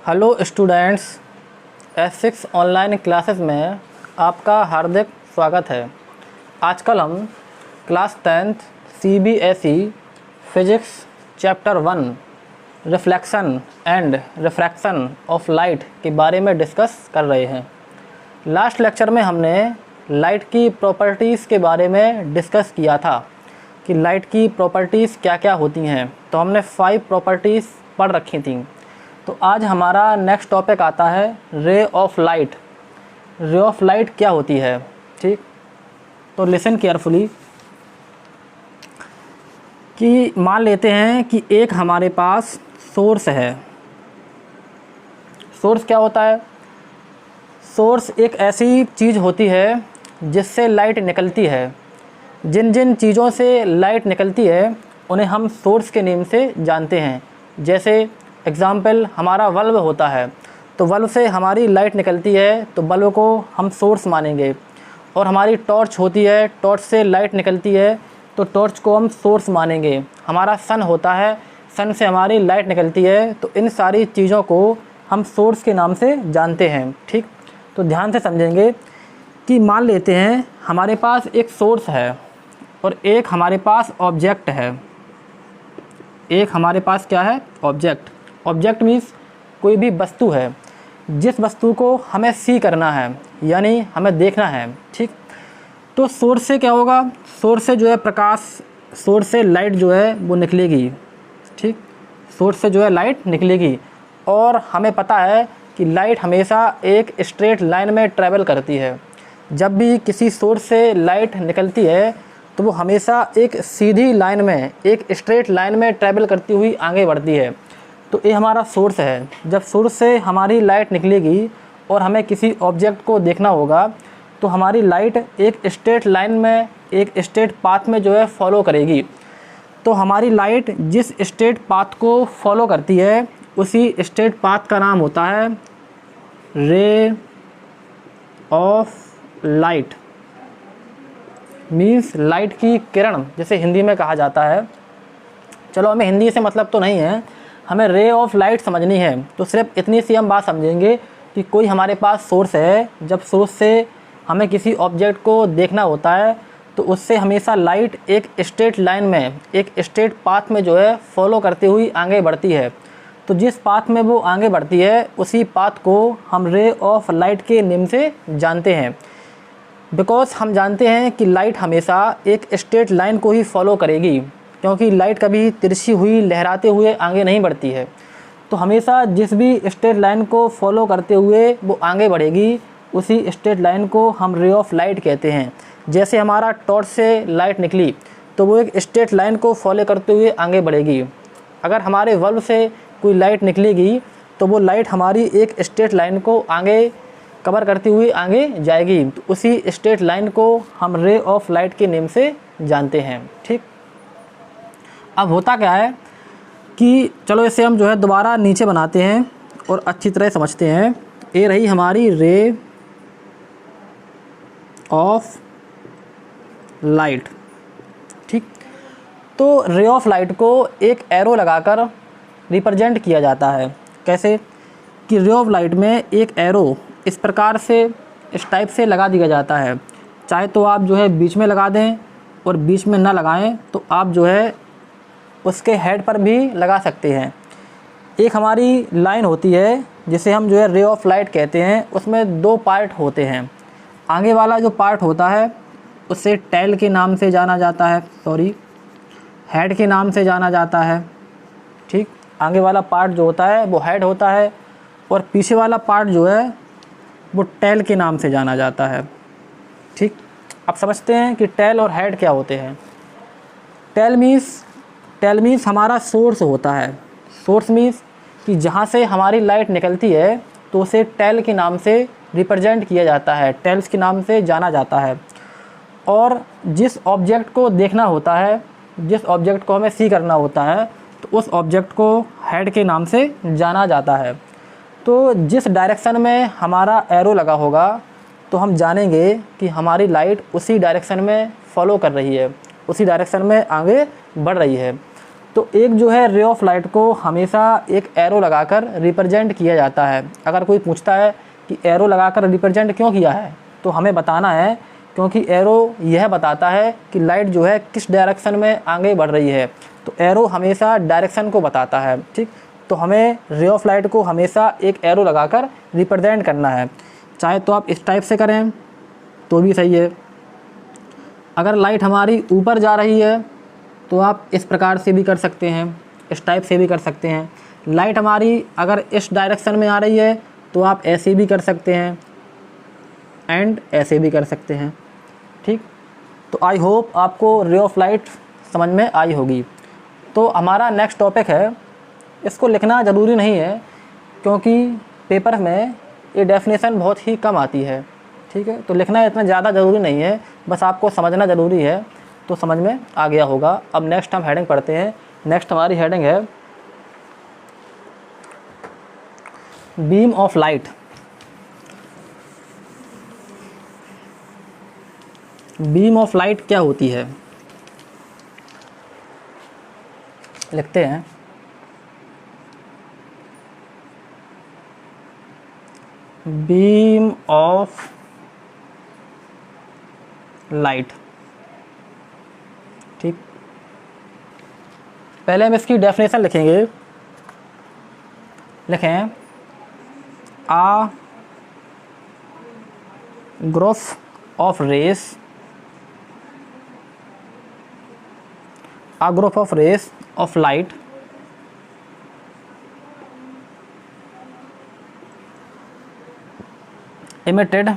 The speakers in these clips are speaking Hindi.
Hello students, S6 online classes में आपका हार्दिक स्वागत है। आजकल हम class 10th CBSE physics chapter 1 reflection and refraction of light के बारे में डिस्कस कर रहे हैं। लास्ट लेक्चर में हमने लाइट की प्रॉपर्टीज़ के बारे में डिस्कस किया था कि लाइट की प्रॉपर्टीज़ क्या क्या होती हैं। तो हमने 5 प्रॉपर्टीज़ पढ़ रखी थी। तो आज हमारा नेक्स्ट टॉपिक आता है ray of light. Ray of light क्या होती है, ठीक। तो लिसन केयरफुली कि मान लेते हैं कि एक हमारे पास सोर्स है। सोर्स क्या होता है? सोर्स एक ऐसी चीज़ होती है जिससे लाइट निकलती है। जिन जिन चीज़ों से लाइट निकलती है उन्हें हम सोर्स के नेम से जानते हैं। जैसे एग्ज़ाम्पल, हमारा बल्ब होता है, तो बल्ब से हमारी लाइट निकलती है तो बल्ब को हम सोर्स मानेंगे। और हमारी टॉर्च होती है, टॉर्च से लाइट निकलती है तो टॉर्च को हम सोर्स मानेंगे। हमारा सन होता है, सन से हमारी लाइट निकलती है, तो इन सारी चीज़ों को हम सोर्स के नाम से जानते हैं, ठीक। तो ध्यान से समझेंगे कि मान लेते हैं हमारे पास एक सोर्स है और एक हमारे पास ऑब्जेक्ट है। एक हमारे पास क्या है? ऑब्जेक्ट। ऑब्जेक्ट मीन्स कोई भी वस्तु है जिस वस्तु को हमें सी करना है, यानी हमें देखना है, ठीक। तो सोर्स से क्या होगा? सोर्स से जो है प्रकाश, सोर्स से लाइट जो है वो निकलेगी, ठीक। सोर्स से जो है लाइट निकलेगी और हमें पता है कि लाइट हमेशा एक स्ट्रेट लाइन में ट्रैवल करती है। जब भी किसी सोर्स से लाइट निकलती है तो वो हमेशा एक सीधी लाइन में, एक स्ट्रेट लाइन में ट्रैवल करती हुई आगे बढ़ती है। तो ये हमारा सोर्स है। जब सोर्स से हमारी लाइट निकलेगी और हमें किसी ऑब्जेक्ट को देखना होगा तो हमारी लाइट एक स्ट्रेट लाइन में, एक स्ट्रेट पाथ में जो है फॉलो करेगी। तो हमारी लाइट जिस स्ट्रेट पाथ को फॉलो करती है उसी स्ट्रेट पाथ का नाम होता है ray of light. Means light की किरण, जैसे हिंदी में कहा जाता है। चलो, हमें हिंदी से मतलब तो नहीं है, हमें रे ऑफ लाइट समझनी है। तो सिर्फ इतनी सी हम बात समझेंगे कि कोई हमारे पास सोर्स है। जब सोर्स से हमें किसी ऑब्जेक्ट को देखना होता है तो उससे हमेशा लाइट एक स्ट्रेट लाइन में, एक स्ट्रेट पाथ में जो है फॉलो करती हुई आगे बढ़ती है। तो जिस पाथ में वो आगे बढ़ती है उसी पाथ को हम रे ऑफ लाइट के नेम से जानते हैं। बिकॉज हम जानते हैं कि लाइट हमेशा एक स्ट्रेट लाइन को ही फॉलो करेगी, क्योंकि लाइट कभी तिरछी हुई, लहराते हुए आगे नहीं बढ़ती है। तो हमेशा जिस भी स्ट्रेट लाइन को फॉलो करते हुए वो आगे बढ़ेगी उसी स्ट्रेट लाइन को हम रे ऑफ लाइट कहते हैं। जैसे हमारा टॉर्च से लाइट निकली तो वो एक स्ट्रेट लाइन को फॉलो करते हुए आगे बढ़ेगी। अगर हमारे बल्ब से कोई लाइट निकलेगी तो वो लाइट हमारी एक स्ट्रेट लाइन को आगे कवर करती हुई आगे जाएगी। तो उसी स्ट्रेट लाइन को हम रे ऑफ लाइट के नेम से जानते हैं, ठीक। अब होता क्या है कि चलो इसे हम जो है दोबारा नीचे बनाते हैं और अच्छी तरह समझते हैं। ये रही हमारी रे ऑफ लाइट, ठीक। तो रे ऑफ लाइट को एक एरो लगाकर रिप्रेजेंट किया जाता है। कैसे? कि रे ऑफ लाइट में एक एरो इस प्रकार से, इस टाइप से लगा दिया जाता है। चाहे तो आप जो है बीच में लगा दें और बीच में ना लगाएं तो आप जो है उसके हेड पर भी लगा सकते हैं। एक हमारी लाइन होती है जिसे हम जो है रे ऑफ लाइट कहते हैं। उसमें 2 पार्ट होते हैं। आगे वाला जो पार्ट होता है उसे टेल के नाम से जाना जाता है, हेड के नाम से जाना जाता है, ठीक। आगे वाला पार्ट जो होता है वो हेड होता है और पीछे वाला पार्ट जो है वो टेल के नाम से जाना जाता है, ठीक। अब समझते हैं कि टेल और हेड क्या होते हैं। टेल मीन्स हमारा सोर्स होता है। सोर्स मीन्स कि जहाँ से हमारी लाइट निकलती है तो उसे टेल के नाम से रिप्रेजेंट किया जाता है, टेल्स के नाम से जाना जाता है। और जिस ऑब्जेक्ट को देखना होता है, जिस ऑब्जेक्ट को हमें सी करना होता है, तो उस ऑब्जेक्ट को हेड के नाम से जाना जाता है। तो जिस डायरेक्शन में हमारा एरो लगा होगा तो हम जानेंगे कि हमारी लाइट उसी डायरेक्शन में फॉलो कर रही है, उसी डायरेक्शन में आगे बढ़ रही है। तो एक जो है रे ऑफ लाइट को हमेशा एक एरो लगाकर रिप्रेजेंट किया जाता है। अगर कोई पूछता है कि एरो लगाकर रिप्रेजेंट क्यों किया है, तो हमें बताना है क्योंकि एरो यह बताता है कि लाइट जो है किस डायरेक्शन में आगे बढ़ रही है। तो एरो हमेशा डायरेक्शन को बताता है, ठीक। तो हमें रे ऑफ लाइट को हमेशा एक एरो लगाकर रिप्रेजेंट करना है। चाहे तो आप इस टाइप से करें तो भी सही है। अगर लाइट हमारी ऊपर जा रही है तो आप इस प्रकार से भी कर सकते हैं, इस टाइप से भी कर सकते हैं। लाइट हमारी अगर इस डायरेक्शन में आ रही है तो आप ऐसे भी कर सकते हैं एंड ऐसे भी कर सकते हैं, ठीक। तो आई होप आपको रे ऑफ लाइट समझ में आई होगी। तो हमारा नेक्स्ट टॉपिक है, इसको लिखना ज़रूरी नहीं है क्योंकि पेपर में ये डेफिनेशन बहुत ही कम आती है, ठीक है। तो लिखना इतना ज़्यादा ज़रूरी नहीं है, बस आपको समझना ज़रूरी है, तो समझ में आ गया होगा। अब नेक्स्ट हम हेडिंग पढ़ते हैं। नेक्स्ट हमारी हेडिंग है beam of light. Beam of light क्या होती है, लिखते हैं। बीम ऑफ लाइट, ठीक। पहले हम इसकी डेफिनेशन लिखेंगे। लिखें a group of rays, a group of rays of light emitted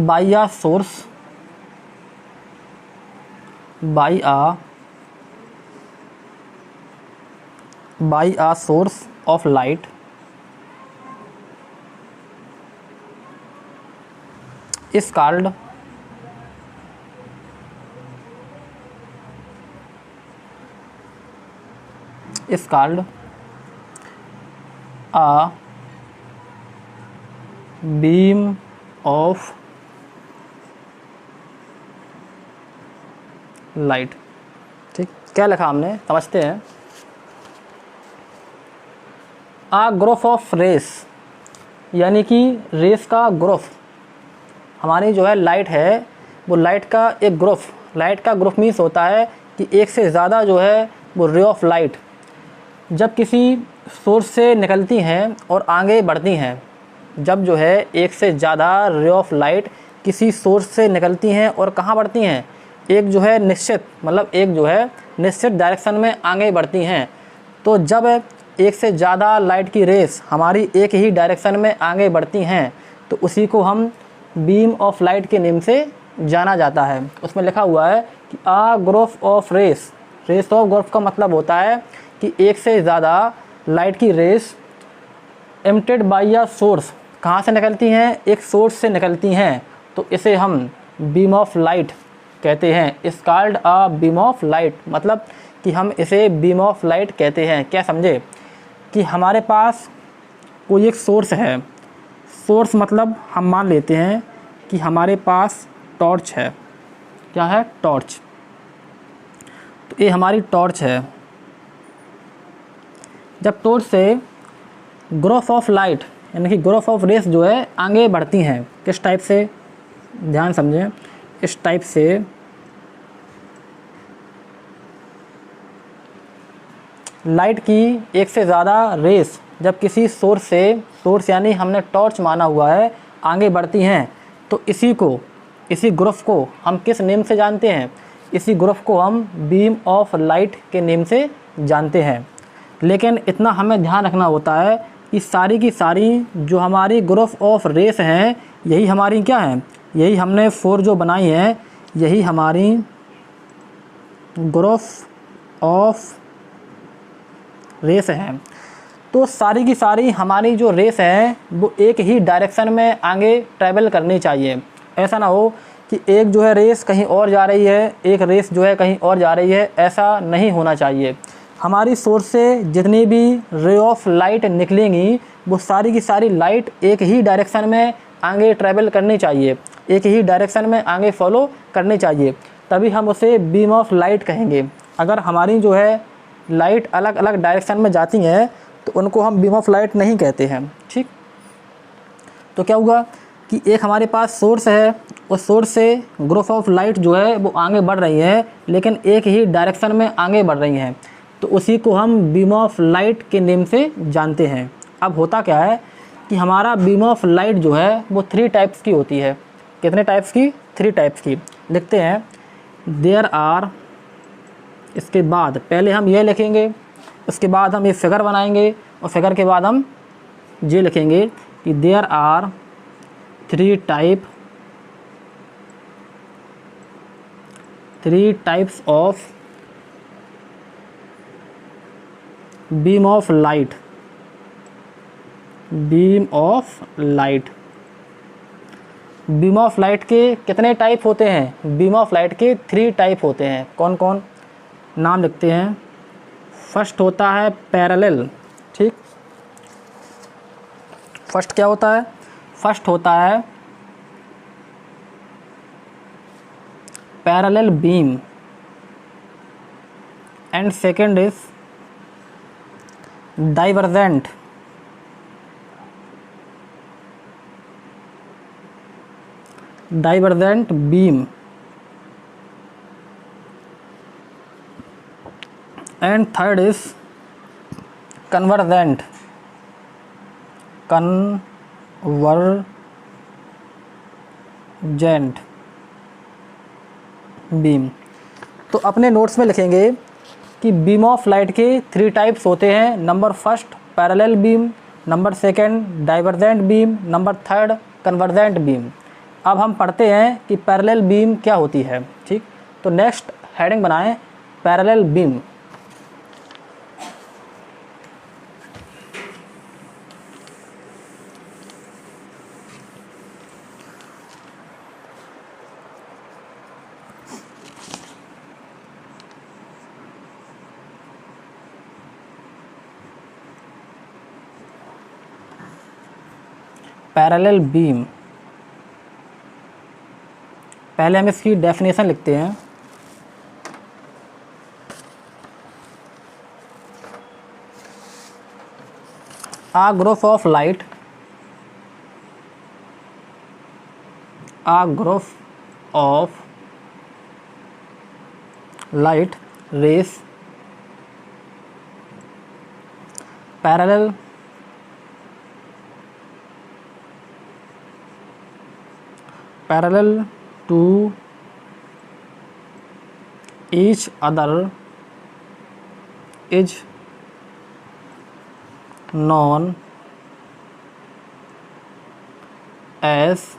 by a source, by a source of light is called a beam of light, ठीक। क्या लिखा हमने, समझते हैं। आ ग्रुप ऑफ रेस, यानी कि रेस का ग्रुप, हमारी जो है लाइट है वो लाइट का एक ग्रुप। लाइट का ग्रुप मीन्स होता है कि एक से ज़्यादा जो है वो रे ऑफ लाइट जब किसी सोर्स से निकलती हैं और आगे बढ़ती हैं, जब जो है एक से ज़्यादा रे ऑफ लाइट किसी सोर्स से निकलती हैं और कहाँ बढ़ती हैं, एक जो है निश्चित, मतलब एक जो है निश्चित डायरेक्शन में आगे बढ़ती हैं। तो जब एक से ज़्यादा लाइट की रेस हमारी एक ही डायरेक्शन में आगे बढ़ती हैं तो उसी को हम बीम ऑफ लाइट के नेम से जाना जाता है। उसमें लिखा हुआ है कि a group of rays, rays of group का मतलब होता है कि एक से ज़्यादा लाइट की rays emitted by a source, कहाँ से निकलती हैं, एक सोर्स से निकलती हैं, तो इसे हम बीम ऑफ लाइट कहते हैं। इस called a beam of light, मतलब कि हम इसे बीम ऑफ लाइट कहते हैं। क्या समझे कि हमारे पास कोई एक सोर्स है, सोर्स मतलब हम मान लेते हैं कि हमारे पास टॉर्च है। क्या है, टॉर्च। तो ये हमारी टॉर्च है। जब टॉर्च से ग्रुप ऑफ लाइट यानी कि ग्रुप ऑफ रेस जो है आगे बढ़ती हैं, किस टाइप से, ध्यान समझें, इस टाइप से लाइट की एक से ज़्यादा रेस जब किसी सोर्स से, सोर्स यानी हमने टॉर्च माना हुआ है, आगे बढ़ती हैं, तो इसी ग्रुप को हम किस नेम से जानते हैं, इसी ग्रुप को हम बीम ऑफ लाइट के नेम से जानते हैं। लेकिन इतना हमें ध्यान रखना होता है कि सारी की सारी जो हमारी ग्रुप ऑफ रेस हैं, यही हमारी क्या हैं, यही हमने 4 जो बनाई हैं, यही हमारी ग्रुप ऑफ रेस हैं। तो सारी की सारी हमारी जो रेस हैं वो एक ही डायरेक्शन में आगे ट्रैवल करनी चाहिए। ऐसा ना हो कि एक जो है रेस कहीं और जा रही है, एक रेस जो है कहीं और जा रही है, ऐसा नहीं होना चाहिए। हमारी सोर्स से जितनी भी रे ऑफ लाइट निकलेंगी वो सारी की सारी लाइट एक ही डायरेक्शन में आगे ट्रैवल करनी चाहिए, एक ही डायरेक्शन में आगे फॉलो करनी चाहिए, तभी हम उसे बीम ऑफ लाइट कहेंगे। अगर हमारी जो है लाइट अलग अलग डायरेक्शन में जाती हैं तो उनको हम बीम ऑफ लाइट नहीं कहते हैं। ठीक, तो क्या हुआ कि एक हमारे पास सोर्स है, उस सोर्स से ग्रुप ऑफ लाइट जो है वो आगे बढ़ रही है, लेकिन एक ही डायरेक्शन में आगे बढ़ रही हैं, तो उसी को हम बीम ऑफ लाइट के नेम से जानते हैं। अब होता क्या है कि हमारा बीम ऑफ लाइट जो है वो 3 टाइप्स की होती है। कितने टाइप्स की? 3 टाइप्स की। लिखते हैं देयर आर, इसके बाद पहले हम ये लिखेंगे, उसके बाद हम ये फिगर बनाएंगे और फिगर के बाद हम ये लिखेंगे कि there are 3 types of beam of light. Beam of light, beam of light के कितने टाइप होते हैं? बीम ऑफ लाइट के 3 टाइप होते हैं। कौन कौन? नाम लिखते हैं। फर्स्ट होता है पैरेलल। ठीक, फर्स्ट क्या होता है? फर्स्ट होता है parallel beam and second is divergent. Divergent beam and third is convergent. Convergent beam. तो अपने नोट्स में लिखेंगे कि बीम ऑफ लाइट के 3 टाइप्स होते हैं। Number first parallel beam, number second divergent beam, number third convergent beam. अब हम पढ़ते हैं कि पैरेलल बीम क्या होती है। ठीक, तो नेक्स्ट हेडिंग बनाएं पैरेलल बीम। पैरेलल बीम, पहले हम इसकी डेफिनेशन लिखते हैं। A group of light, a group of light rays parallel to each other is known as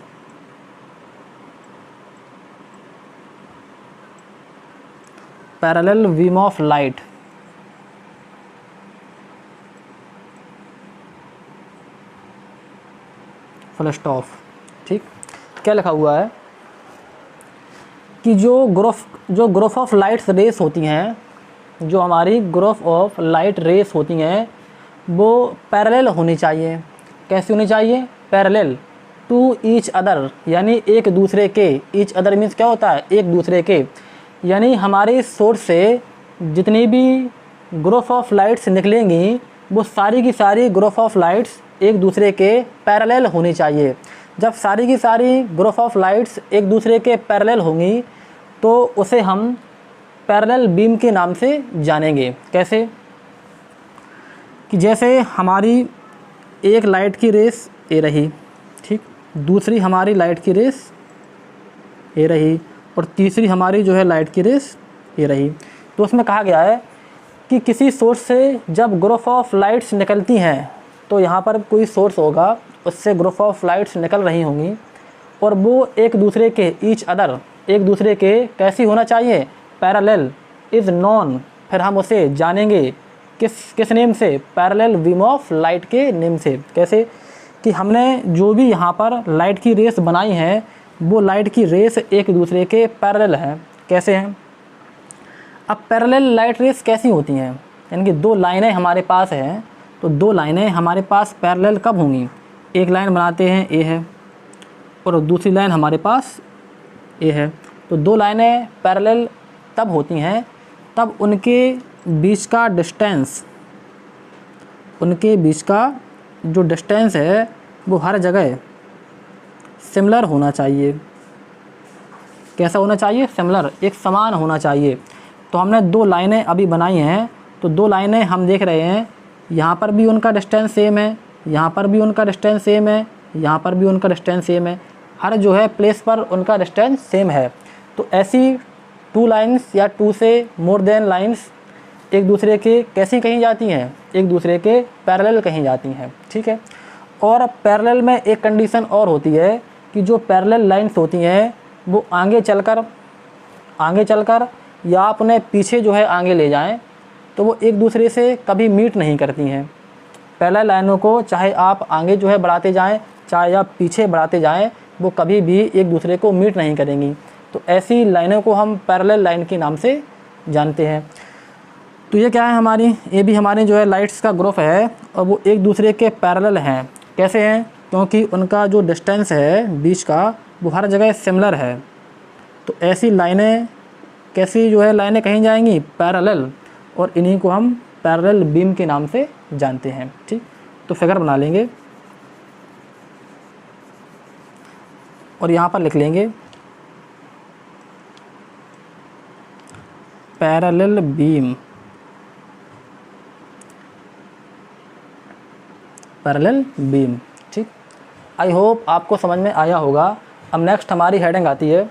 parallel beam of light। Full stop. ठीक, क्या लिखा हुआ है कि जो ग्रुप ऑफ लाइट्स रेस होती हैं, जो हमारी ग्रुप ऑफ लाइट रेस होती हैं वो पैरेलल होनी चाहिए। कैसी होनी चाहिए? पैरेलल टू ईच अदर, यानी एक दूसरे के। ईच अदर मीन्स क्या होता है? एक दूसरे के। यानी हमारे सोर्स से जितनी भी ग्रुप ऑफ लाइट्स निकलेंगी वो सारी की सारी ग्रुप ऑफ लाइट्स एक दूसरे के पैरेलल होनी चाहिए। जब सारी की सारी ग्रुप ऑफ लाइट्स एक दूसरे के पैरेलल होंगी तो उसे हम पैरेलल बीम के नाम से जानेंगे। कैसे? कि जैसे हमारी एक लाइट की रेस ये रही, ठीक, दूसरी हमारी लाइट की रेस ये रही और तीसरी हमारी जो है लाइट की रेस ये रही। तो उसमें कहा गया है कि किसी सोर्स से जब ग्रुप ऑफ लाइट्स निकलती हैं तो यहाँ पर कोई सोर्स होगा, उससे ग्रुप ऑफ लाइट्स निकल रही होंगी और वो एक दूसरे के ईच अदर, एक दूसरे के कैसी होना चाहिए? Parallel is non. फिर हम उसे जानेंगे किस नेम से? पैरेलल बीम ऑफ लाइट के नेम से। कैसे? कि हमने जो भी यहाँ पर लाइट की रेस बनाई है वो लाइट की रेस एक दूसरे के पैरेलल हैं। कैसे हैं? अब पैरेलल लाइट रेस कैसी होती हैं? यानी कि दो लाइनें हमारे पास हैं, तो दो लाइनें हमारे पास पैरेलल कब होंगी? एक लाइन बनाते हैं ए है और दूसरी लाइन हमारे पास ए है, तो दो लाइनें पैरेलल तब होती हैं तब उनके बीच का डिस्टेंस, उनके बीच का जो डिस्टेंस है वो हर जगह सिमिलर होना चाहिए। कैसा होना चाहिए? सिमिलर, एक समान होना चाहिए। तो हमने दो लाइनें अभी बनाई हैं, तो दो लाइनें हम देख रहे हैं, यहाँ पर भी उनका डिस्टेंस सेम है, यहाँ पर भी उनका डिस्टेंस सेम है, यहाँ पर भी उनका डिस्टेंस सेम है, हर जो है प्लेस पर उनका डिस्टेंस सेम है। तो ऐसी टू लाइन्स या टू से मोर देन लाइन्स एक दूसरे के कैसी कहीं जाती हैं? एक दूसरे के पैरेलल कहीं जाती हैं, ठीक है। और पैरेलल में एक कंडीशन और होती है कि जो पैरेलल लाइन्स होती हैं वो आगे चलकर या आप उन्हें पीछे जो है आगे ले जाएं, तो वो एक दूसरे से कभी मीट नहीं करती हैं। पैरेलल लाइनों को चाहे आप आगे जो है बढ़ाते जाएं, चाहे आप पीछे बढ़ाते जाएं, वो कभी भी एक दूसरे को मीट नहीं करेंगी। तो ऐसी लाइनों को हम पैरेलल लाइन के नाम से जानते हैं। तो ये क्या है हमारी? ये भी हमारे जो है लाइट्स का ग्रुप है और वो एक दूसरे के पैरेलल हैं। कैसे हैं? क्योंकि उनका जो डिस्टेंस है बीच का वो हर जगह सिमिलर है। तो ऐसी लाइनें कैसी जो है लाइनें कहीं जाएंगी? पैरेलल, और इन्हीं को हम पैरेलल बीम के नाम से जानते हैं, ठीक। तो फिगर बना लेंगे और यहाँ पर लिख लेंगे पैरेलल बीम, पैरेलल बीम, ठीक। आई होप आपको समझ में आया होगा। अब नेक्स्ट हमारी हेडिंग आती है।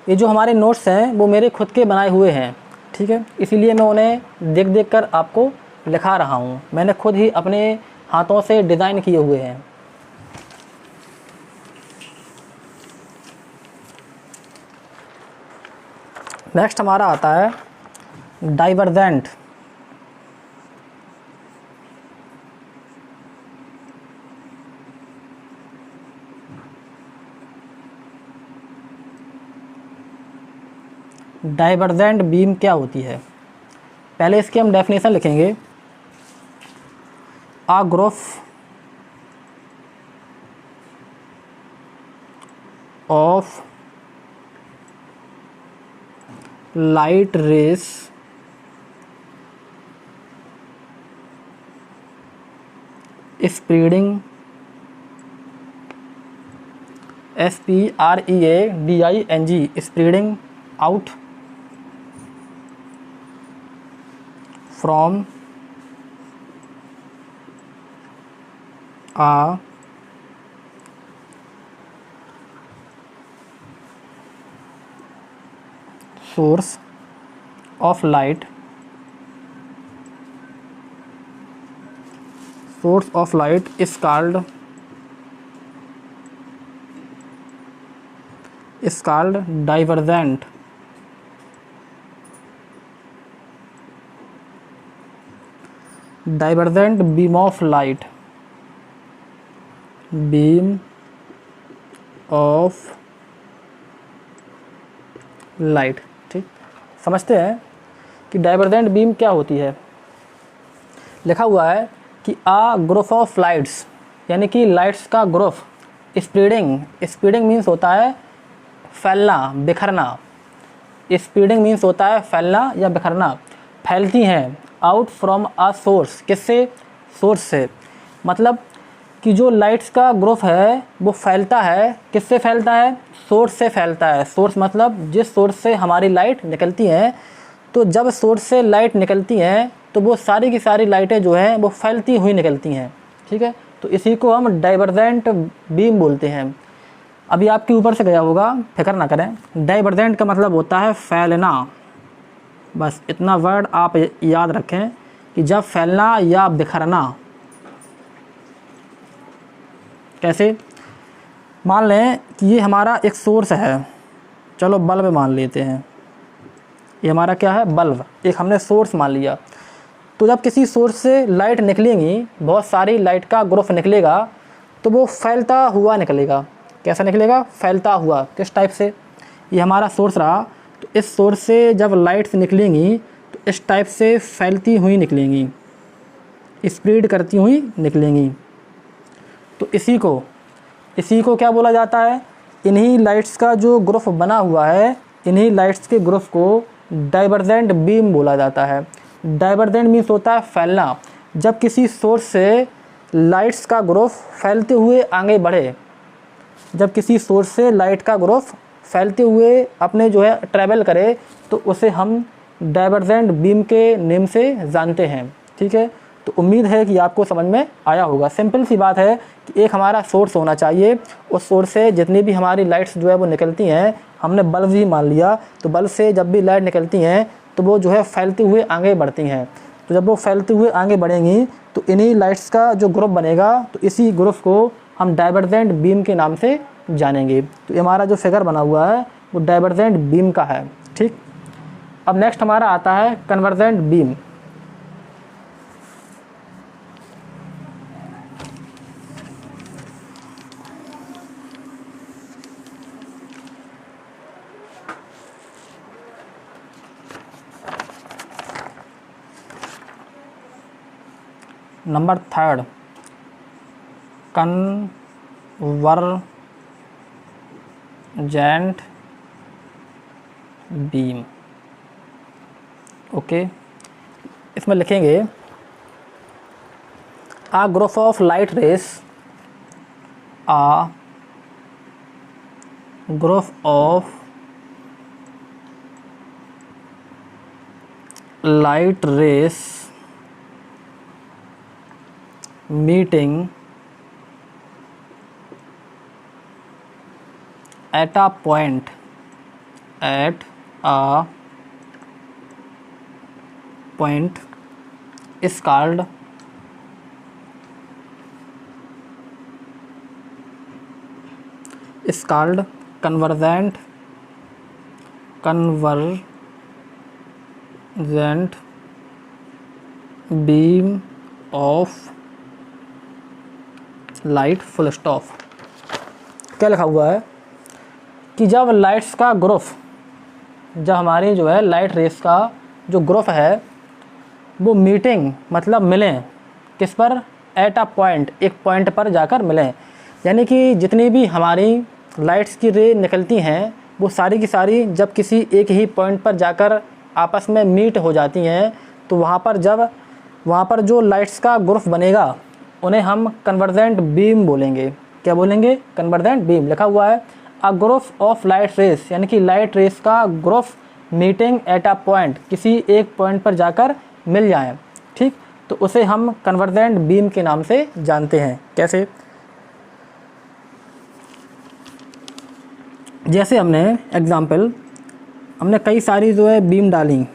ये जो हमारे नोट्स हैं वो मेरे खुद के बनाए हुए हैं, ठीक है, इसीलिए मैं उन्हें देख देख कर आपको लिखा रहा हूँ। मैंने खुद ही अपने हाथों से डिज़ाइन किए हुए हैं। नेक्स्ट हमारा आता है डाइवर्जेंट। डाइवर्जेंट बीम क्या होती है? पहले इसकी हम डेफिनेशन लिखेंगे। A group of light rays spreading SPREADING spreading out from a source of light is called divergent. Divergent beam of light, beam of light, ठीक। समझते हैं कि डाइवर्जेंट बीम क्या होती है। लिखा हुआ है कि आ ग्रुप ऑफ लाइट्स, यानी कि लाइट्स का ग्रुप, स्प्रेडिंग मीन्स होता है फैलना, बिखरना। स्प्रेडिंग मीन्स होता है फैलना या बिखरना, फैलती हैं। आउट फ्रॉम अ सोर्स, किससे? सोर्स से। मतलब कि जो लाइट्स का ग्रुप है वो फैलता है, किससे फैलता है? सोर्स से फैलता है। सोर्स मतलब जिस सोर्स से हमारी लाइट निकलती है। तो जब सोर्स से लाइट निकलती हैं तो वो सारी की सारी लाइटें जो हैं वो फैलती हुई निकलती हैं, ठीक है। तो इसी को हम डाइवर्जेंट बीम बोलते हैं। अभी आपके ऊपर से गया होगा, फिक्र ना करें। डाइवर्जेंट का मतलब होता है फैलना। बस इतना वर्ड आप याद रखें कि जब फैलना या बिखरना। कैसे? मान लें कि ये हमारा एक सोर्स है, चलो बल्ब मान लेते हैं। ये हमारा क्या है? बल्ब। एक हमने सोर्स मान लिया। तो जब किसी सोर्स से लाइट निकलेगी, बहुत सारी लाइट का ग्रुप निकलेगा, तो वो फैलता हुआ निकलेगा। कैसा निकलेगा? फैलता हुआ। किस टाइप से? ये हमारा सोर्स रहा, तो इस सोर्स से जब लाइट्स निकलेंगी तो इस टाइप से फैलती हुई निकलेंगी, स्प्रेड करती हुई निकलेंगी। तो इसी को क्या बोला जाता है? इन्हीं लाइट्स का जो ग्रुप बना हुआ है, इन्हीं लाइट्स के ग्रुप को डाइवर्जेंट बीम बोला जाता है। डाइवर्जेंट मीन्स होता है फैलना। जब किसी सोर्स से लाइट्स का ग्रुप फैलते हुए आगे बढ़े, जब किसी सोर्स से लाइट का ग्रुप फैलते हुए अपने जो है ट्रैवल करे, तो उसे हम डाइवर्जेंट बीम के नेम से जानते हैं। ठीक है, तो उम्मीद है कि आपको समझ में आया होगा। सिंपल सी बात है कि एक हमारा सोर्स होना चाहिए, उस सोर्स से जितनी भी हमारी लाइट्स जो है वो निकलती हैं, हमने बल्ब ही मान लिया, तो बल्ब से जब भी लाइट निकलती हैं तो वो जो है फैलते हुए आगे बढ़ती हैं। तो जब वो फैलते हुए आगे बढ़ेंगी तो इन्हीं लाइट्स का जो ग्रुप बनेगा, तो इसी ग्रुप को हम डाइवर्जेंट बीम के नाम से जानेंगे। तो ये हमारा जो फिगर बना हुआ है वो डाइवर्जेंट बीम का है। ठीक, अब नेक्स्ट हमारा आता है convergent beam. Number 3 convergent beam. Okay, इसमें लिखेंगे a group of light rays, a group of light rays meeting at a point is called convergent beam of light, full stop. क्या लिखा हुआ है कि जब लाइट्स का ग्रुप, जब हमारी जो है लाइट रेस का जो ग्रुप है वो मीटिंग मतलब मिलें, किस पर? एट अ पॉइंट, एक पॉइंट पर जाकर मिलें। यानी कि जितनी भी हमारी लाइट्स की रे निकलती हैं वो सारी की सारी जब किसी एक ही पॉइंट पर जाकर आपस में मीट हो जाती हैं, तो वहाँ पर जो लाइट्स का ग्रुप बनेगा उन्हें हम कन्वर्जेंट बीम बोलेंगे। क्या बोलेंगे? Convergent beam. लिखा हुआ है a group of light race, यानी कि लाइट रेस का group meeting at a point, किसी एक पॉइंट पर जाकर मिल जाएं। ठीक, तो उसे हम कन्वर्जेंट बीम के नाम से जानते हैं। कैसे? जैसे हमने एग्जाम्पल, हमने कई सारी जो है बीम डाली,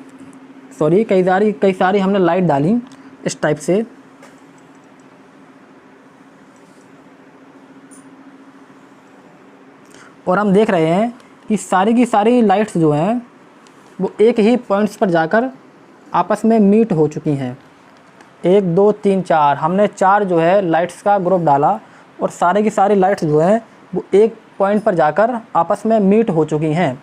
कई सारी हमने लाइट डाली इस टाइप से। और हम देख रहे हैं कि सारी की सारी लाइट्स जो हैं वो एक ही पॉइंट्स पर जाकर आपस में मीट हो चुकी हैं। 1 2 3 4, हमने 4 जो है लाइट्स का ग्रुप डाला और सारी की सारी लाइट्स जो हैं वो एक पॉइंट पर जाकर आपस में मीट हो चुकी हैं।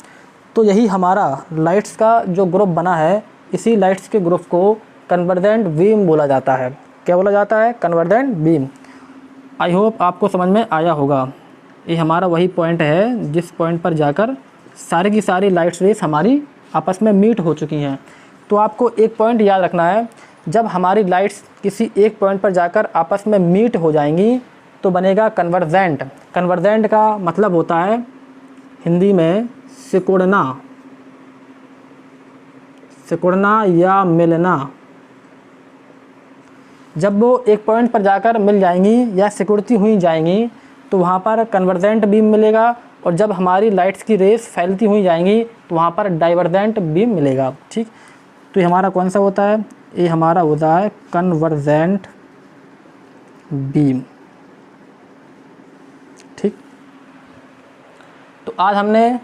तो यही हमारा लाइट्स का जो ग्रुप बना है, इसी लाइट्स के ग्रुप को कन्वर्जेंट बीम बोला जाता है। क्या बोला जाता है? Convergent beam. आई होप आपको समझ में आया होगा। ये हमारा वही पॉइंट है जिस पॉइंट पर जाकर सारी की सारी लाइट्स रेस हमारी आपस में मीट हो चुकी हैं। तो आपको एक पॉइंट याद रखना है, जब हमारी लाइट्स किसी एक पॉइंट पर जाकर आपस में मीट हो जाएंगी तो बनेगा कन्वर्जेंट। कन्वर्जेंट का मतलब होता है हिंदी में सिकुड़ना या मिलना। जब वो एक पॉइंट पर जाकर मिल जाएंगी या सिकुड़ती हुई जाएंगी तो वहाँ पर कन्वर्जेंट बीम मिलेगा, और जब हमारी लाइट्स की रेस फैलती हुई जाएंगी तो वहाँ पर डाइवर्जेंट बीम मिलेगा। ठीक, तो ये हमारा कौन सा होता है? ये हमारा होता है कन्वर्जेंट बीम। ठीक, तो आज हमने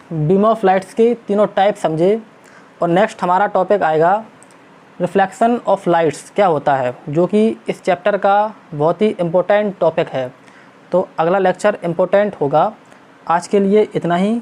बीम ऑफ लाइट्स के तीनों टाइप समझे, और नेक्स्ट हमारा टॉपिक आएगा रिफ्लेक्शन ऑफ लाइट्स क्या होता है, जो कि इस चैप्टर का बहुत ही इम्पोर्टेंट टॉपिक है। तो अगला लेक्चर इम्पोर्टेंट होगा। आज के लिए इतना ही।